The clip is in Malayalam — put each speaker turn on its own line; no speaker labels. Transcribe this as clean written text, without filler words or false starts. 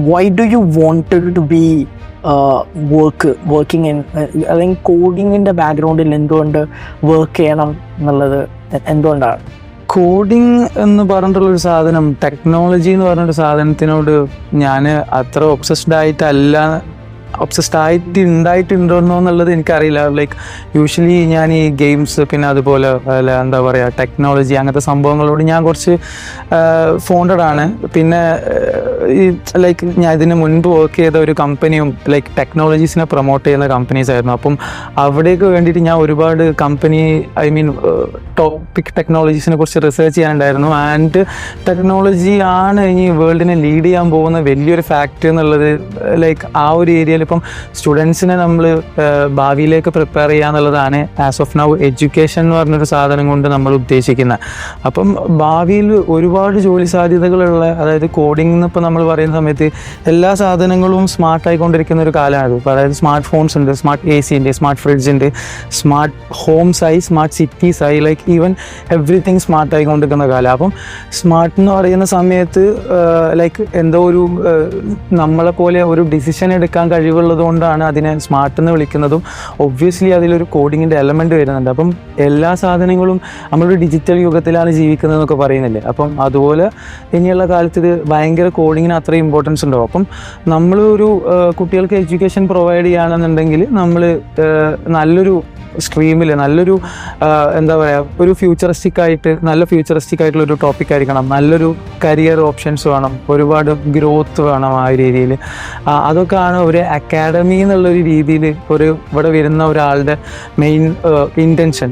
why do you wanted to be working in അല്ലെങ്കിൽ കോഡിങ്ങിൻ്റെ ബാക്ക്ഗ്രൗണ്ടിൽ എന്തുകൊണ്ട് വർക്ക് ചെയ്യണം എന്നുള്ളത് എന്തുകൊണ്ടാണ്?
കോഡിങ് എന്ന് പറഞ്ഞിട്ടുള്ളൊരു സാധനം, ടെക്നോളജി എന്ന് പറഞ്ഞൊരു സാധനത്തിനോട് ഞാൻ അത്ര ഒബ്സസ്ഡ് ആയിട്ട് ഉണ്ടായിട്ടുണ്ടോന്നോ എന്നുള്ളത് എനിക്കറിയില്ല. ലൈക്ക് യൂഷ്വലി ഞാൻ ഈ ഗെയിംസ് പിന്നെ അതുപോലെ എന്താ പറയുക ടെക്നോളജി അങ്ങനത്തെ സംഭവങ്ങളോട് ഞാൻ കുറച്ച് ഫോണ്ടഡ് ആണ്. പിന്നെ ഈ ലൈക്ക് ഞാൻ ഇതിന് മുൻപ് വർക്ക് ചെയ്ത ഒരു കമ്പനിയും ലൈക്ക് ടെക്നോളജീസിനെ പ്രൊമോട്ട് ചെയ്യുന്ന കമ്പനീസ് ആയിരുന്നു. അപ്പം അവിടേക്ക് വേണ്ടിയിട്ട് ഞാൻ ഒരുപാട് ടോപ്പിക് ടെക്നോളജീസിനെ കുറിച്ച് റിസർച്ച് ചെയ്യാനുണ്ടായിരുന്നു. ആൻഡ് ടെക്നോളജി ആണ് ഇനി വേൾഡിനെ ലീഡ് ചെയ്യാൻ പോകുന്ന വലിയൊരു ഫാക്ടർ എന്നുള്ളത് ലൈക്ക് ആ ഒരു ഏരിയയിൽ ഇപ്പം സ്റ്റുഡൻസിനെ നമ്മൾ ഭാവിയിലേക്ക് പ്രിപ്പയർ ചെയ്യുക എന്നുള്ളതാണ് ആസ് ഓഫ് നൗ എഡ്യൂക്കേഷൻ എന്ന് പറഞ്ഞൊരു സാധനം കൊണ്ട് നമ്മൾ ഉദ്ദേശിക്കുന്നത്. അപ്പം ഭാവിയിൽ ഒരുപാട് ജോലി സാധ്യതകളുള്ള, അതായത് കോഡിംഗ് എന്നിപ്പോൾ നമ്മൾ പറയുന്ന സമയത്ത് എല്ലാ സാധനങ്ങളും സ്മാർട്ടായിക്കൊണ്ടിരിക്കുന്ന ഒരു കാലമാണ്. ഇപ്പോൾ അതായത് സ്മാർട്ട് ഫോൺസ് ഉണ്ട്, സ്മാർട്ട് AC ഉണ്ട്, സ്മാർട്ട് ഫ്രിഡ്ജ് ഉണ്ട്, സ്മാർട്ട് ഹോംസായി, സ്മാർട്ട് സിറ്റീസായി, ലൈക്ക് ഈവൻ എവ്രിതിങ് സ്മാർട്ടായിക്കൊണ്ടിരിക്കുന്ന കാലം. അപ്പം സ്മാർട്ട് എന്ന് പറയുന്ന സമയത്ത് ലൈക്ക് എന്തോ ഒരു നമ്മളെ പോലെ ഒരു ഡിസിഷൻ എടുക്കാൻ കഴിവുള്ളത് കൊണ്ടാണ് അതിനെ സ്മാർട്ട് എന്ന് വിളിക്കുന്നതും. ഒബ്വിയസ്ലി അതിലൊരു കോഡിങ്ങിൻ്റെ എലമെൻറ്റ് വരുന്നുണ്ട്. അപ്പം എല്ലാ സാധനങ്ങളും നമ്മളൊരു ഡിജിറ്റൽ യുഗത്തിലാണ് ജീവിക്കുന്നതെന്നൊക്കെ പറയുന്നില്ലേ. അപ്പം അതുപോലെ ഇനിയുള്ള കാലത്ത് ഇത് ഭയങ്കര കോഡിങ്ങിന് അത്ര ഇമ്പോർട്ടൻസ് ഉണ്ടാവും. അപ്പം നമ്മളൊരു കുട്ടികൾക്ക് എഡ്യൂക്കേഷൻ പ്രൊവൈഡ് ചെയ്യുകയാണെന്നുണ്ടെങ്കിൽ നമ്മൾ നല്ലൊരു സ്ട്രീമിൽ നല്ലൊരു എന്താ പറയുക ഒരു ഫ്യൂച്ചറിസ്റ്റിക് ആയിട്ടുള്ള ഒരു ടോപ്പിക് ആയിരിക്കണം. നല്ലൊരു കരിയർ ഓപ്ഷൻസ് വേണം, ഒരുപാട് ഗ്രോത്ത് വേണം. ആ രീതിയിൽ അതൊക്കെയാണ് ഒരു അക്കാഡമി എന്നുള്ളൊരു രീതിയിൽ ഇവിടെ വരുന്ന ഒരാളുടെ മെയിൻ ഇൻറ്റൻഷൻ.